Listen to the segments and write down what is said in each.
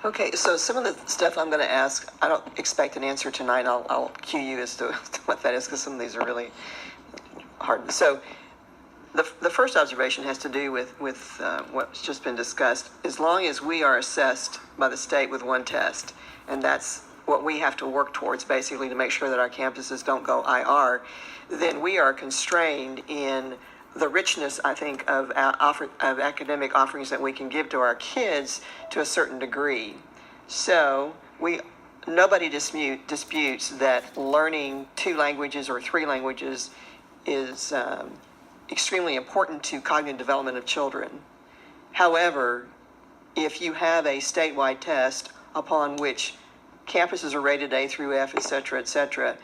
Okay, so some of the stuff I'm going to ask, I don't expect an answer tonight. I'll cue you as to what that is, because some of these are really hard. So the first observation has to do with what's just been discussed. As long as we are assessed by the state with one test, and that's what we have to work towards basically to make sure that our campuses don't go IR, then we are constrained in the richness, I think, of academic offerings that we can give to our kids to a certain degree. So nobody disputes that learning 2 languages or 3 languages is extremely important to cognitive development of children. However, if you have a statewide test upon which campuses are rated A through F, et cetera,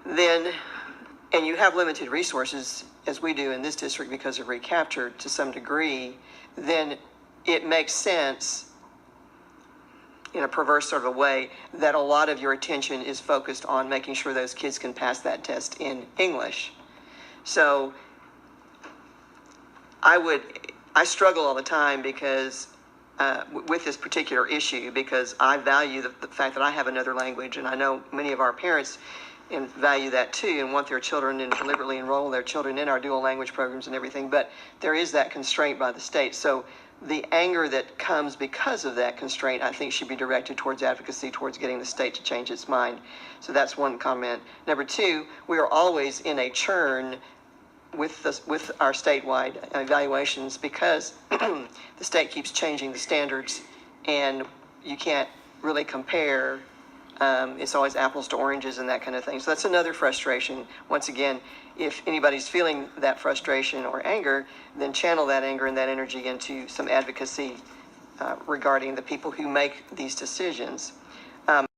then, and you have limited resources, as we do in this district because of recapture to some degree, then it makes sense, in a perverse sort of a way, that a lot of your attention is focused on making sure those kids can pass that test in English. So I struggle all the time because with this particular issue, because I value the fact that I have another language, and I know many of our parents value that too and want their children and deliberately enroll their children in our dual language programs and everything, but there is that constraint by the state. So the anger that comes because of that constraint, I think, should be directed towards advocacy, towards getting the state to change its mind. So that's one comment. Number 2, we are always in a churn with our statewide evaluations because the state keeps changing the standards, and you can't really compare. It's always apples to oranges and that kind of thing. So that's another frustration. Once again, if anybody's feeling that frustration or anger, then channel that anger and that energy into some advocacy regarding the people who make these decisions.